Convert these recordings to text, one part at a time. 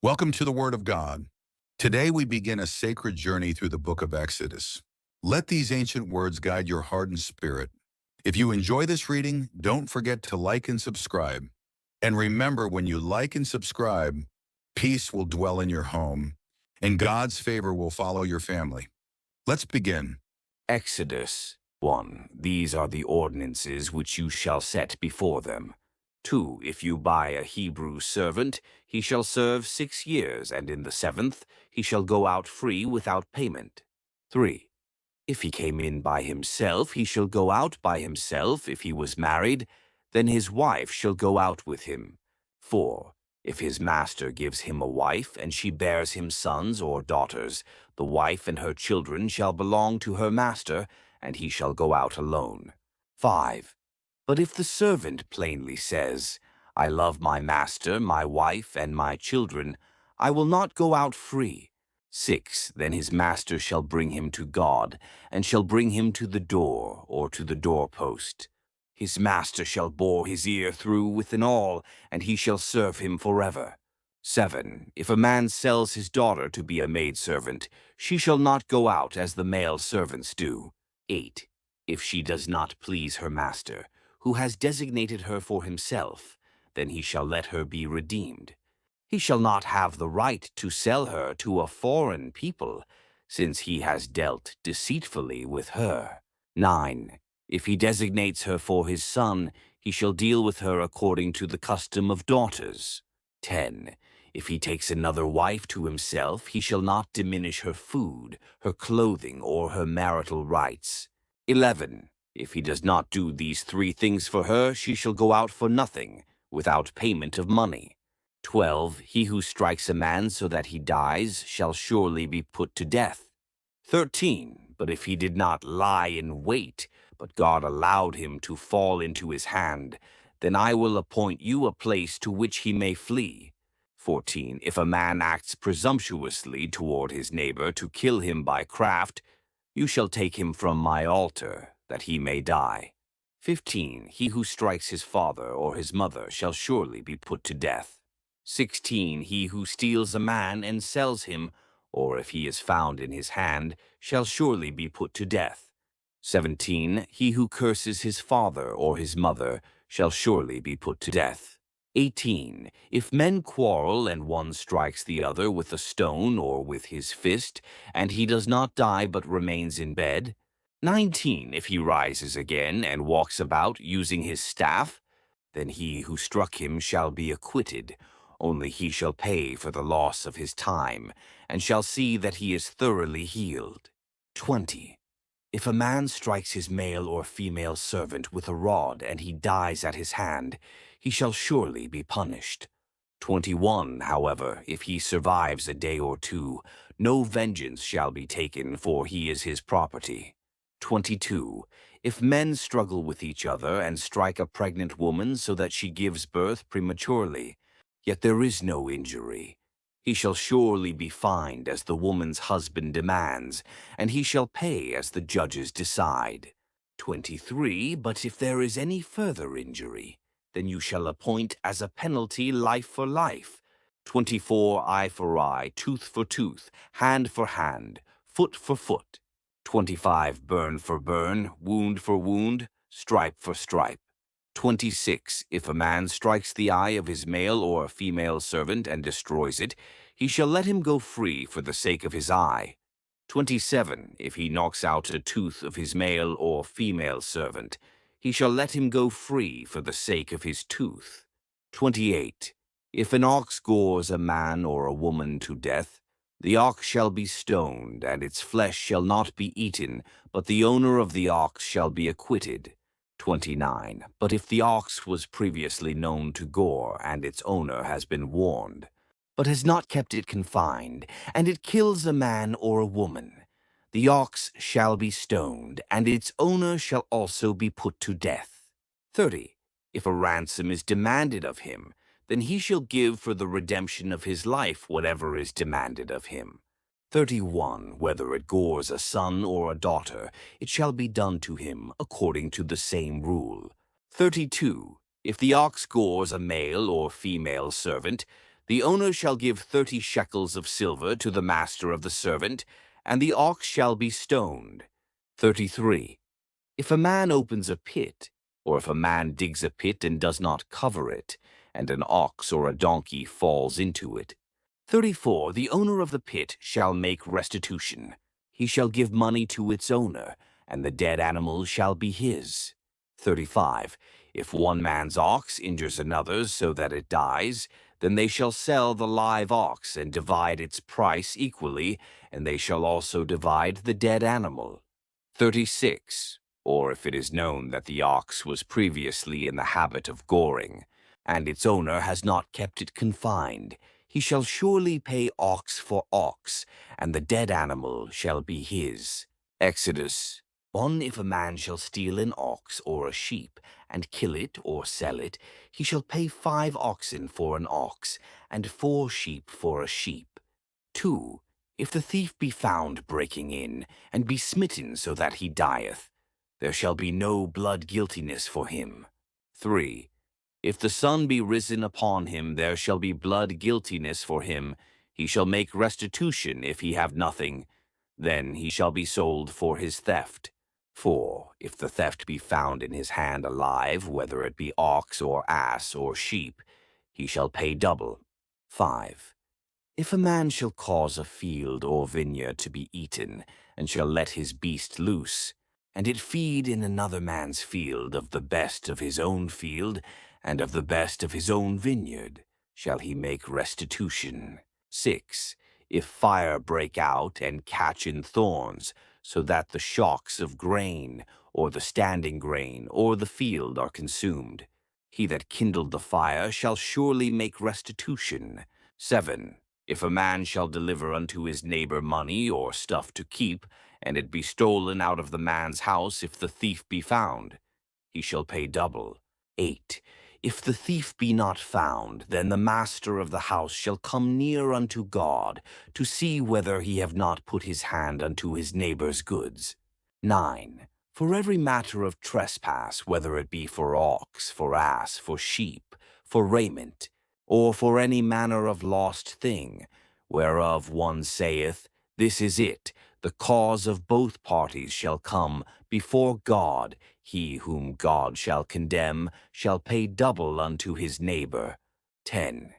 Welcome to the Word of God. Today we begin a sacred journey through the book of Exodus. Let these ancient words guide your heart and spirit. If you enjoy this reading, don't forget to like and subscribe. And remember, when you like and subscribe, peace will dwell in your home, and God's favor will follow your family. Let's begin. Exodus 1. These are the ordinances which you shall set before them. 2. If you buy a Hebrew servant, he shall serve 6 years, and in the 7th he shall go out free without payment. 3. If he came in by himself, he shall go out by himself. If he was married, then his wife shall go out with him. 4. If his master gives him a wife, and she bears him sons or daughters, the wife and her children shall belong to her master, and he shall go out alone. 5. But if the servant plainly says, I love my master, my wife, and my children, I will not go out free. 6. Then his master shall bring him to God, and shall bring him to the door, or to the doorpost. His master shall bore his ear through with an awl, and he shall serve him forever. 7. If a man sells his daughter to be a maidservant, she shall not go out as the male servants do. 8. If she does not please her master, who has designated her for himself, then he shall let her be redeemed. He shall not have the right to sell her to a foreign people, since he has dealt deceitfully with her. 9. If he designates her for his son, he shall deal with her according to the custom of daughters. 10. If he takes another wife to himself, he shall not diminish her food, her clothing, or her marital rights. 11. If he does not do these 3 things for her, she shall go out for nothing, without payment of money. 12. He who strikes a man so that he dies shall surely be put to death. 13. But if he did not lie in wait, but God allowed him to fall into his hand, then I will appoint you a place to which he may flee. 14. If a man acts presumptuously toward his neighbor to kill him by craft, you shall take him from my altar, that he may die. 15. He who strikes his father or his mother shall surely be put to death. 16. He who steals a man and sells him, or if he is found in his hand, shall surely be put to death. 17. He who curses his father or his mother shall surely be put to death. 18. If men quarrel and one strikes the other with a stone or with his fist, and he does not die but remains in bed. 19. If he rises again and walks about using his staff, then he who struck him shall be acquitted. Only he shall pay for the loss of his time, and shall see that he is thoroughly healed. 20. If a man strikes his male or female servant with a rod, and he dies at his hand, he shall surely be punished. 21. However, if he survives a day or 2, no vengeance shall be taken, for he is his property. 22. If men struggle with each other and strike a pregnant woman so that she gives birth prematurely, yet there is no injury, he shall surely be fined as the woman's husband demands, and he shall pay as the judges decide. 23. But if there is any further injury, then you shall appoint as a penalty life for life. 24. Eye for eye, tooth for tooth, hand for hand, foot for foot. 25. Burn for burn, wound for wound, stripe for stripe. 26. If a man strikes the eye of his male or female servant and destroys it, he shall let him go free for the sake of his eye. 27. If he knocks out a tooth of his male or female servant, he shall let him go free for the sake of his tooth. 28. If an ox gores a man or a woman to death, the ox shall be stoned, and its flesh shall not be eaten, but the owner of the ox shall be acquitted. 29. But if the ox was previously known to gore, and its owner has been warned, but has not kept it confined, and it kills a man or a woman, the ox shall be stoned, and its owner shall also be put to death. 30. If a ransom is demanded of him, then he shall give for the redemption of his life whatever is demanded of him. 31. Whether it gores a son or a daughter, it shall be done to him according to the same rule. 32. If the ox gores a male or female servant, The owner shall give 30 shekels of silver to the master of the servant, and the ox shall be stoned. 33. If a man opens a pit, or if a man digs a pit and does not cover it, and an ox or a donkey falls into it. 34. The owner of the pit shall make restitution. He shall give money to its owner, and the dead animal shall be his. 35. If one man's ox injures another's so that it dies, then they shall sell the live ox and divide its price equally, and they shall also divide the dead animal. 36. Or if it is known that the ox was previously in the habit of goring, and its owner has not kept it confined, he shall surely pay ox for ox, and the dead animal shall be his. Exodus 1. If a man shall steal an ox or a sheep, and kill it or sell it, he shall pay 5 oxen for an ox, and 4 sheep for a sheep. 2. If the thief be found breaking in, and be smitten so that he dieth, there shall be no blood guiltiness for him. 3. If the sun be risen upon him, there shall be blood guiltiness for him. He shall make restitution if he have nothing. Then he shall be sold for his theft. 4. If the theft be found in his hand alive, whether it be ox or ass or sheep, he shall pay double. 5. If a man shall cause a field or vineyard to be eaten, and shall let his beast loose, and it feed in another man's field of the best of his own field, and of the best of his own vineyard, shall he make restitution. 6. If fire break out and catch in thorns, so that the shocks of grain, or the standing grain, or the field are consumed, he that kindled the fire shall surely make restitution. 7. If a man shall deliver unto his neighbor money or stuff to keep, and it be stolen out of the man's house if the thief be found, he shall pay double. 8. If the thief be not found, then the master of the house shall come near unto God, to see whether he have not put his hand unto his neighbor's goods. 9. For every matter of trespass, whether it be for ox, for ass, for sheep, for raiment, or for any manner of lost thing, whereof one saith, This is it, the cause of both parties shall come before God, he whom God shall condemn shall pay double unto his neighbor. 10.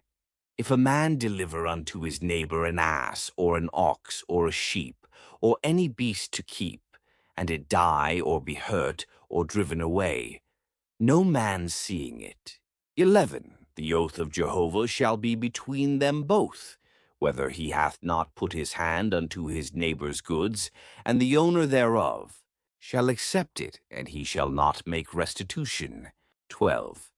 If a man deliver unto his neighbor an ass, or an ox, or a sheep, or any beast to keep, and it die, or be hurt, or driven away, no man seeing it. 11. The oath of Jehovah shall be between them both, whether he hath not put his hand unto his neighbor's goods, and the owner thereof shall accept it, and he shall not make restitution. 12.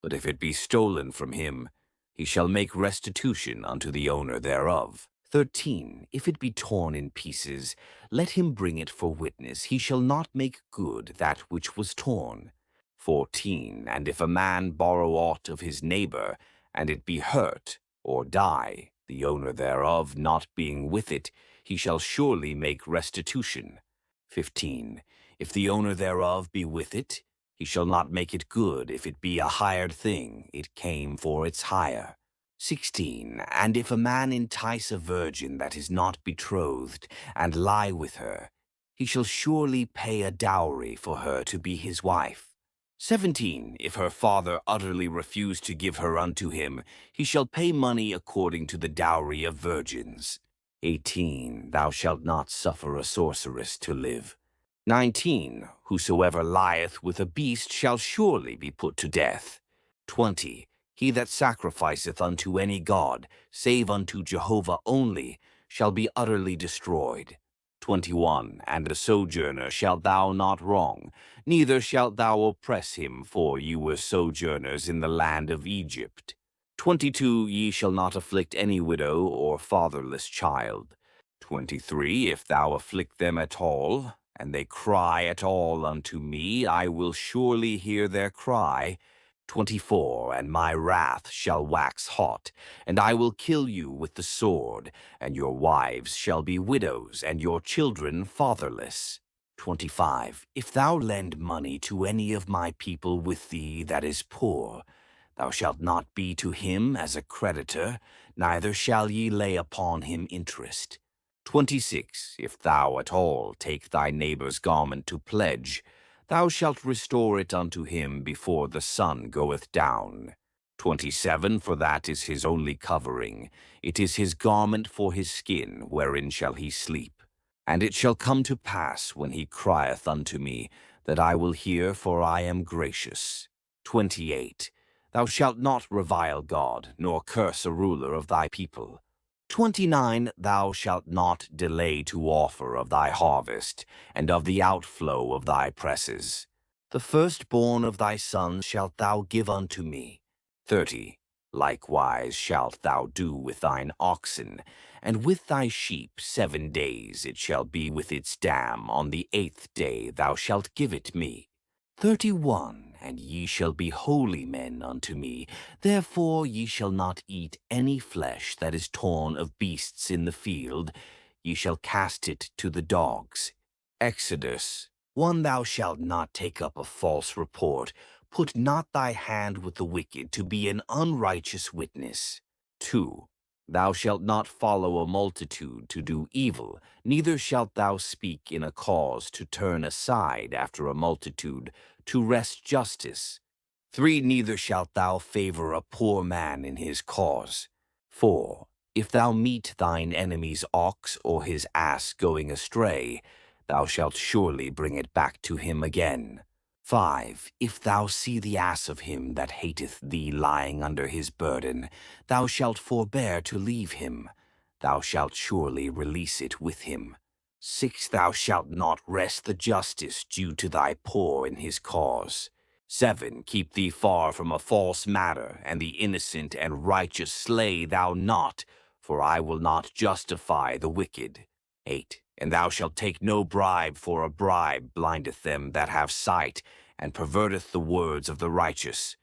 But if it be stolen from him, he shall make restitution unto the owner thereof. 13. If it be torn in pieces, let him bring it for witness. He shall not make good that which was torn. 14. And if a man borrow aught of his neighbor, and it be hurt, or die, the owner thereof not being with it, he shall surely make restitution. 15. If the owner thereof be with it, he shall not make it good if it be a hired thing, it came for its hire. 16. And if a man entice a virgin that is not betrothed, and lie with her, he shall surely pay a dowry for her to be his wife. 17. If her father utterly refuse to give her unto him, he shall pay money according to the dowry of virgins. 18. Thou shalt not suffer a sorceress to live. 19. Whosoever lieth with a beast shall surely be put to death. 20. He that sacrificeth unto any god, save unto Jehovah only, shall be utterly destroyed. 21. And a sojourner shalt thou not wrong, neither shalt thou oppress him, for you were sojourners in the land of Egypt. 22. Ye shall not afflict any widow or fatherless child. 23. If thou afflict them at all, and they cry at all unto me, I will surely hear their cry. 24. And my wrath shall wax hot, and I will kill you with the sword, and your wives shall be widows, and your children fatherless. 25. If thou lend money to any of my people with thee that is poor, Thou shalt not be to him as a creditor, neither shall ye lay upon him interest. 26. If thou at all take thy neighbor's garment to pledge, thou shalt restore it unto him before the sun goeth down. 27. For that is his only covering. It is his garment for his skin, wherein shall he sleep. And it shall come to pass, when he crieth unto me, that I will hear, for I am gracious. 28. Thou shalt not revile God, nor curse a ruler of thy people. 29. Thou shalt not delay to offer of thy harvest, and of the outflow of thy presses. The firstborn of thy sons shalt thou give unto me. 30. Likewise shalt thou do with thine oxen, and with thy sheep 7 days it shall be with its dam. On the 8th day thou shalt give it me. 31. And ye shall be holy men unto me. Therefore ye shall not eat any flesh that is torn of beasts in the field. Ye shall cast it to the dogs. Exodus 1. Thou shalt not take up a false report. Put not thy hand with the wicked to be an unrighteous witness. 2. Thou shalt not follow a multitude to do evil, neither shalt thou speak in a cause to turn aside after a multitude, to wrest justice. 3. Neither shalt thou favor a poor man in his cause. 4. If thou meet thine enemy's ox or his ass going astray, thou shalt surely bring it back to him again. 5. If thou see the ass of him that hateth thee lying under his burden, thou shalt forbear to leave him. Thou shalt surely release it with him. 6. Thou shalt not wrest the justice due to thy poor in his cause. 7. Keep thee far from a false matter, and the innocent and righteous slay thou not, for I will not justify the wicked. 8. And thou shalt take no bribe, for a bribe blindeth them that have sight, and perverteth the words of the righteous.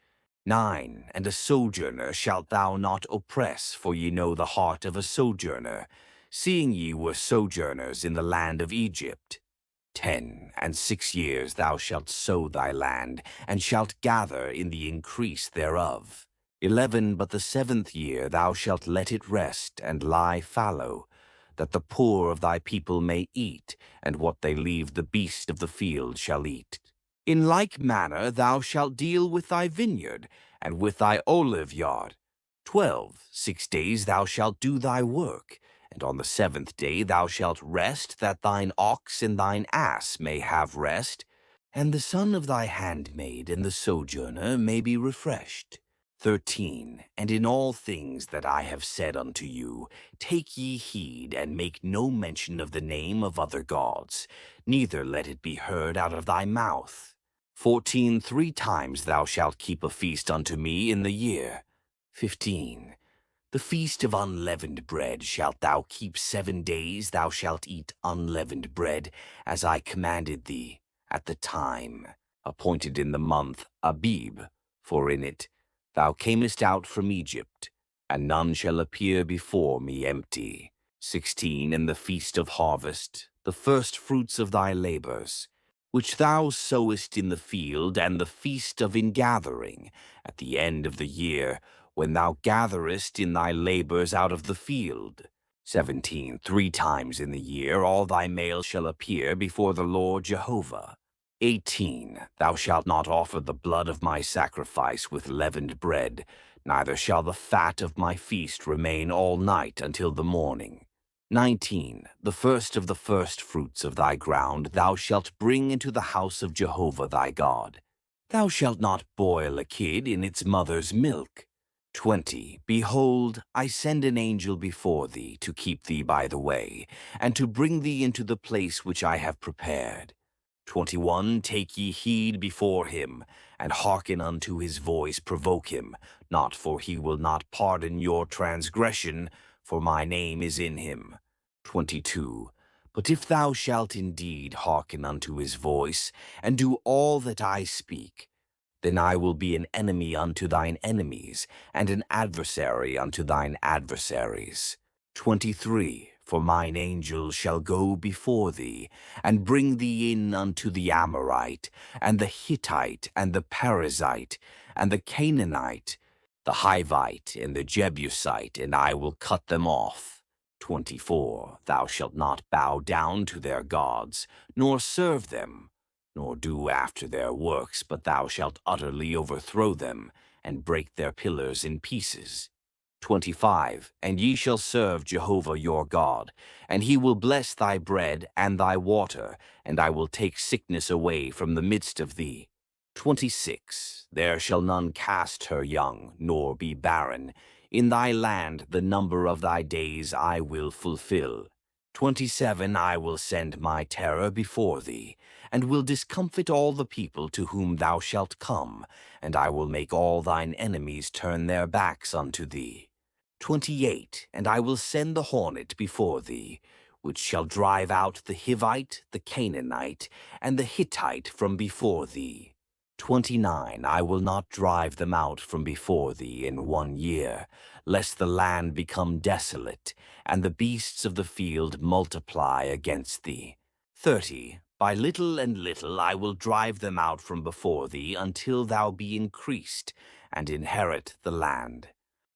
9. And a sojourner shalt thou not oppress, for ye know the heart of a sojourner, seeing ye were sojourners in the land of Egypt. 10. And 6 years thou shalt sow thy land, and shalt gather in the increase thereof. 11. But the 7th year thou shalt let it rest, and lie fallow, that the poor of thy people may eat, and what they leave the beast of the field shall eat. In like manner thou shalt deal with thy vineyard, and with thy olive yard. 12. 6 days thou shalt do thy work, and on the 7th day thou shalt rest, that thine ox and thine ass may have rest, and the son of thy handmaid and the sojourner may be refreshed. 13. And in all things that I have said unto you, take ye heed, and make no mention of the name of other gods, neither let it be heard out of thy mouth. 14. 3 times thou shalt keep a feast unto me in the year. 15. The feast of unleavened bread shalt thou keep 7 days. Thou shalt eat unleavened bread, as I commanded thee, at the time appointed in the month Abib, for in it thou camest out from Egypt, and none shall appear before me empty. 16. And the feast of harvest, the first fruits of thy labors, which thou sowest in the field, and the feast of ingathering, at the end of the year, when thou gatherest in thy labors out of the field. 17. 3 times in the year all thy males shall appear before the Lord Jehovah. 18. Thou shalt not offer the blood of my sacrifice with leavened bread, neither shall the fat of my feast remain all night until the morning. 19. The first of the first fruits of thy ground thou shalt bring into the house of Jehovah thy God. Thou shalt not boil a kid in its mother's milk. 20. Behold, I send an angel before thee to keep thee by the way, and to bring thee into the place which I have prepared. 21. Take ye heed before him, and hearken unto his voice, provoke him, not for he will not pardon your transgression, for my name is in him. 22. But if thou shalt indeed hearken unto his voice, and do all that I speak, then I will be an enemy unto thine enemies, and an adversary unto thine adversaries. 23. For mine angel shall go before thee, and bring thee in unto the Amorite, and the Hittite, and the Perizzite, and the Canaanite, the Hivite and the Jebusite, and I will cut them off. 24. Thou shalt not bow down to their gods, nor serve them, nor do after their works, but thou shalt utterly overthrow them, and break their pillars in pieces. 25. And ye shall serve Jehovah your God, and he will bless thy bread and thy water, and I will take sickness away from the midst of thee. 26. There shall none cast her young, nor be barren. In thy land the number of thy days I will fulfill. 27. I will send my terror before thee, and will discomfit all the people to whom thou shalt come, and I will make all thine enemies turn their backs unto thee. 28. And I will send the hornet before thee, which shall drive out the Hivite, the Canaanite, and the Hittite from before thee. 29. I will not drive them out from before thee in 1 year, lest the land become desolate, and the beasts of the field multiply against thee. 30. By little and little I will drive them out from before thee, until thou be increased, and inherit the land.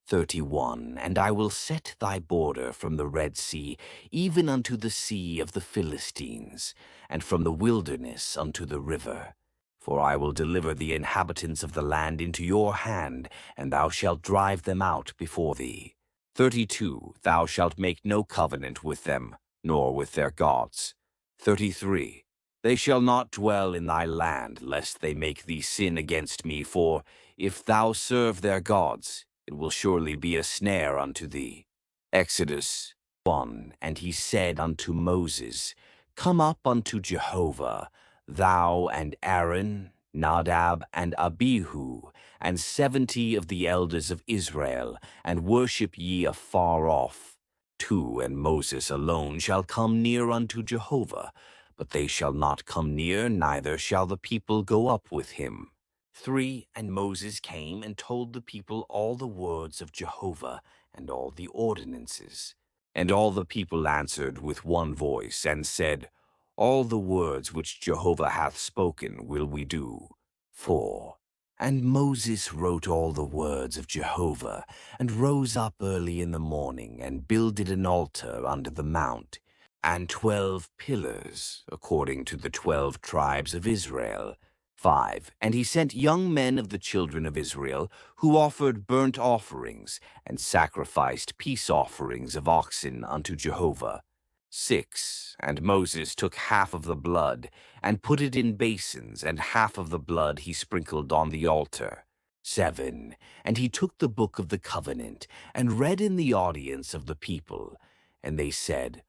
31. And I will set thy border from the Red Sea, even unto the sea of the Philistines, and from the wilderness unto the river. For I will deliver the inhabitants of the land into your hand, and thou shalt drive them out before thee. 32. Thou shalt make no covenant with them, nor with their gods. 33. They shall not dwell in thy land, lest they make thee sin against me, for if thou serve their gods, it will surely be a snare unto thee. Exodus 1. And he said unto Moses, Come up unto Jehovah, thou and Aaron, Nadab and Abihu, and 70 of the elders of Israel, and worship ye afar off. 2. And Moses alone shall come near unto Jehovah, but they shall not come near, neither shall the people go up with him. 3. And Moses came and told the people all the words of Jehovah, and all the ordinances. And all the people answered with one voice, and said, All the words which Jehovah hath spoken will we do. 4. And Moses wrote all the words of Jehovah, and rose up early in the morning, and builded an altar under the mount, and 12 pillars, according to the 12 tribes of Israel. 5. And he sent young men of the children of Israel, who offered burnt offerings, and sacrificed peace offerings of oxen unto Jehovah. 6. And Moses took half of the blood, and put it in basins, and half of the blood he sprinkled on the altar. 7. And he took the book of the covenant, and read in the audience of the people. And they said,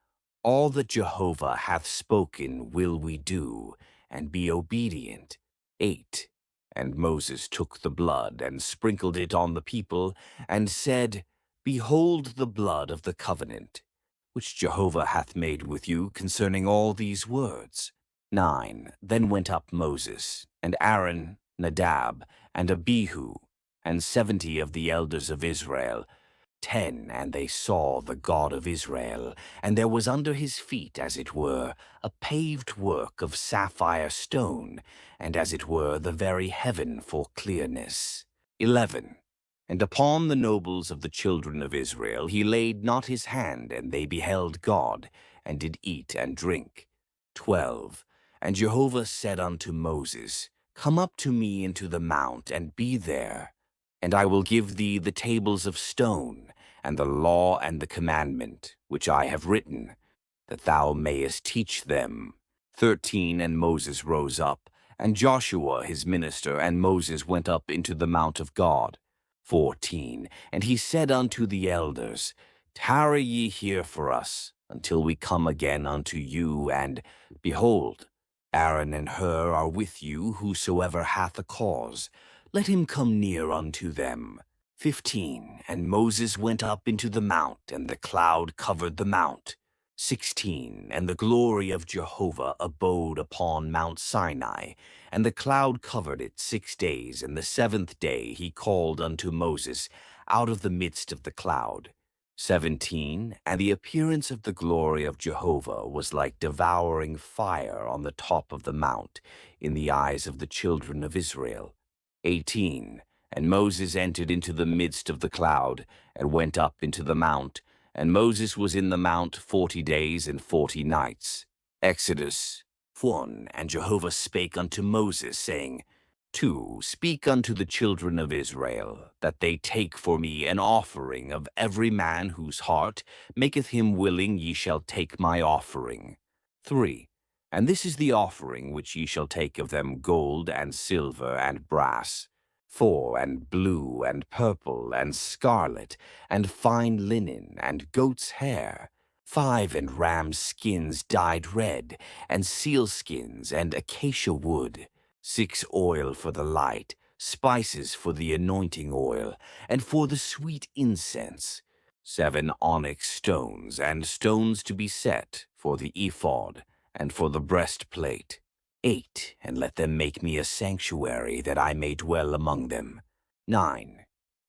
All that Jehovah hath spoken will we do, and be obedient. 8. And Moses took the blood, and sprinkled it on the people, and said, Behold the blood of the covenant, which Jehovah hath made with you concerning all these words. 9. Then went up Moses, and Aaron, Nadab, and Abihu, and 70 of the elders of Israel. 10. And they saw the God of Israel, and there was under his feet, as it were, a paved work of sapphire stone, and as it were the very heaven for clearness. 11. And upon the nobles of the children of Israel he laid not his hand, and they beheld God, and did eat and drink. 12. And Jehovah said unto Moses, Come up to me into the mount, and be there. And I will give thee the tables of stone, and the law and the commandment, which I have written, that thou mayest teach them. 13. And Moses rose up, and Joshua his minister, and Moses went up into the mount of God. 14. And he said unto the elders, Tarry ye here for us, until we come again unto you, and, behold, Aaron and Hur are with you, whosoever hath a cause. Let him come near unto them. 15. And Moses went up into the mount, and the cloud covered the mount. 16. And the glory of Jehovah abode upon Mount Sinai, and the cloud covered it 6 days, and the 7th day he called unto Moses out of the midst of the cloud. 17. And the appearance of the glory of Jehovah was like devouring fire on the top of the mount, in the eyes of the children of Israel. 18. And Moses entered into the midst of the cloud, and went up into the mount. And Moses was in the mount 40 days and 40 nights. Exodus 1. And Jehovah spake unto Moses, saying, 2. Speak unto the children of Israel, that they take for me an offering of every man whose heart maketh him willing. Ye shall take my offering. 3. And this is the offering which ye shall take of them: gold and silver and brass. 4. And blue and purple and scarlet and fine linen and goat's hair. 5. And ram's skins dyed red, and seal skins and acacia wood. 6. Oil for the light, spices for the anointing oil, and for the sweet incense. 7. Onyx stones, and stones to be set for the ephod, and for the breastplate. 8. And let them make me a sanctuary, that I may dwell among them. 9.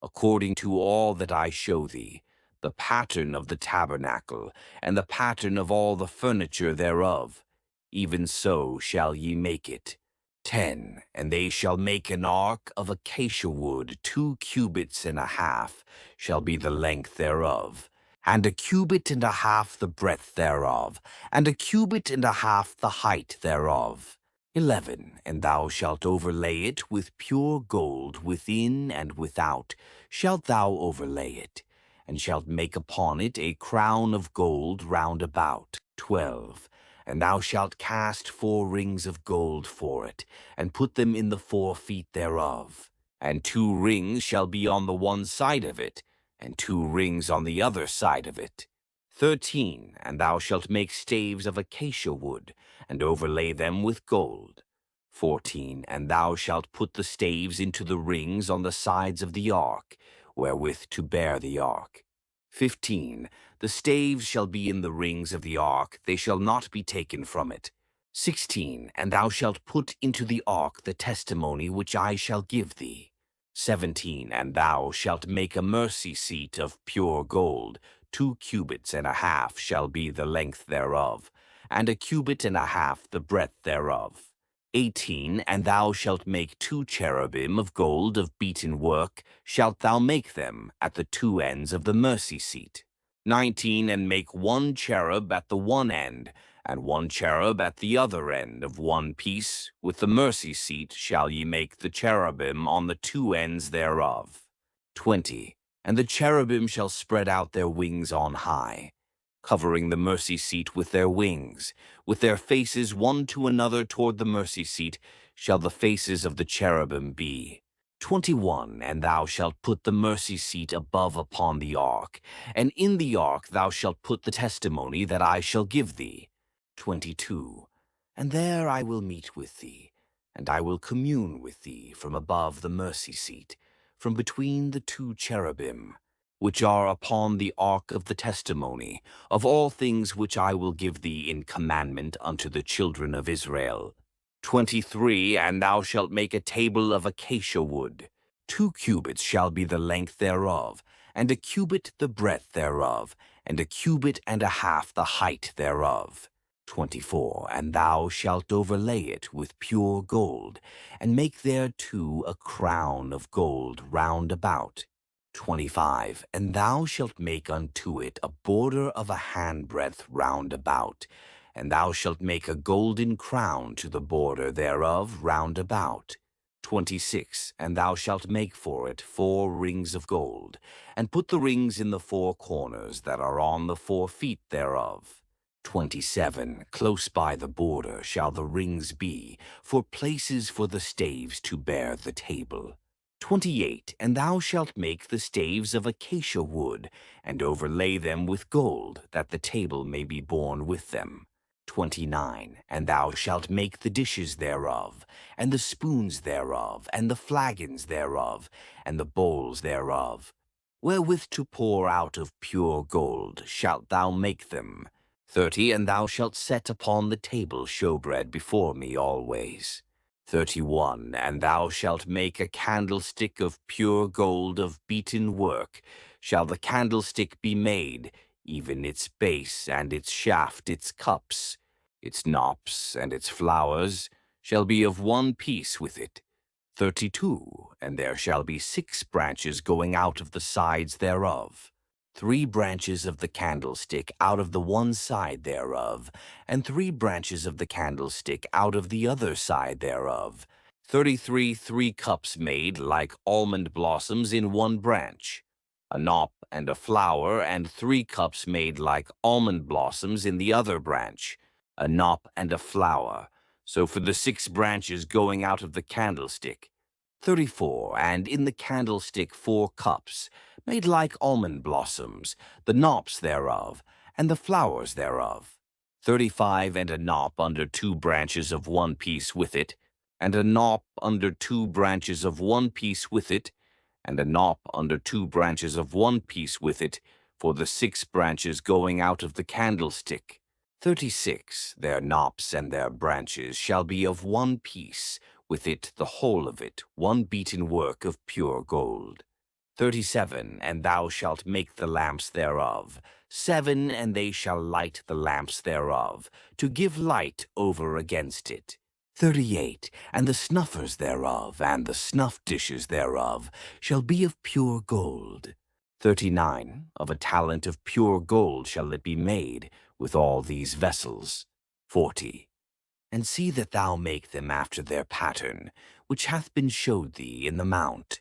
According to all that I show thee, the pattern of the tabernacle, and the pattern of all the furniture thereof, even so shall ye make it. 10. And they shall make an ark of acacia wood. 2 cubits and a half shall be the length thereof, and a cubit and a half the breadth thereof, and a cubit and a half the height thereof. 11. And thou shalt overlay it with pure gold within and without shalt thou overlay it, and shalt make upon it a crown of gold round about. 12. And thou shalt cast 4 rings of gold for it, and put them in the 4 feet thereof. And 2 rings shall be on the one side of it, and 2 rings on the other side of it. 13. And thou shalt make staves of acacia wood, and overlay them with gold. 14. And thou shalt put the staves into the rings on the sides of the ark, wherewith to bear the ark. 15. The staves shall be in the rings of the ark, they shall not be taken from it. 16. And thou shalt put into the ark the testimony which I shall give thee. 17. And thou shalt make a mercy seat of pure gold. 2 cubits and a half shall be the length thereof, and a cubit and a half the breadth thereof. 18. And thou shalt make 2 cherubim of gold of beaten work, shalt thou make them at the 2 ends of the mercy seat. 19. And make 1 cherub at the one end, and 1 cherub at the other end of one piece. With the mercy seat shall ye make the cherubim on the 2 ends thereof. 20. And the cherubim shall spread out their wings on high, covering the mercy seat with their wings. With their faces one to another toward the mercy seat shall the faces of the cherubim be. 21. And thou shalt put the mercy seat above upon the ark, and in the ark thou shalt put the testimony that I shall give thee. 22. And there I will meet with thee, and I will commune with thee from above the mercy seat, from between the 2 cherubim, which are upon the ark of the testimony, of all things which I will give thee in commandment unto the children of Israel. 23. And thou shalt make a table of acacia wood. 2 cubits shall be the length thereof, and a cubit the breadth thereof, and a cubit and a half the height thereof. 24. And thou shalt overlay it with pure gold, and make thereto a crown of gold round about. 25. And thou shalt make unto it a border of a handbreadth round about, and thou shalt make a golden crown to the border thereof round about. 26. And thou shalt make for it 4 rings of gold, and put the rings in the 4 corners that are on the 4 feet thereof. 27. Close by the border shall the rings be, for places for the staves to bear the table. 28. And thou shalt make the staves of acacia wood, and overlay them with gold, that the table may be borne with them. 29. And thou shalt make the dishes thereof, and the spoons thereof, and the flagons thereof, and the bowls thereof. Wherewith to pour out of pure gold shalt thou make them. 30. And thou shalt set upon the table showbread before me always. 31. And thou shalt make a candlestick of pure gold of beaten work. Shall the candlestick be made, even its base and its shaft, its cups, its knops and its flowers, shall be of one piece with it. 32. And there shall be 6 branches going out of the sides thereof, 3 branches of the candlestick out of the one side thereof, and 3 branches of the candlestick out of the other side thereof. 33 3 cups made like almond blossoms in one branch, a knop and a flower, and 3 cups made like almond blossoms in the other branch, a knop and a flower. So for the 6 branches going out of the candlestick. 34. And in the candlestick 4 cups, made like almond blossoms, the knops thereof, and the flowers thereof. 35. And a knop under 2 branches of one piece with it, and a knop under 2 branches of one piece with it, and a knop under 2 branches of one piece with it, for the 6 branches going out of the candlestick. 36. Their knops and their branches shall be of one piece, with it the whole of it, one beaten work of pure gold. 37. And thou shalt make the lamps thereof, 7, and they shall light the lamps thereof, to give light over against it. 38. And the snuffers thereof, and the snuff dishes thereof, shall be of pure gold. 39. Of a talent of pure gold shall it be made, with all these vessels. 40. And see that thou make them after their pattern, which hath been showed thee in the mount.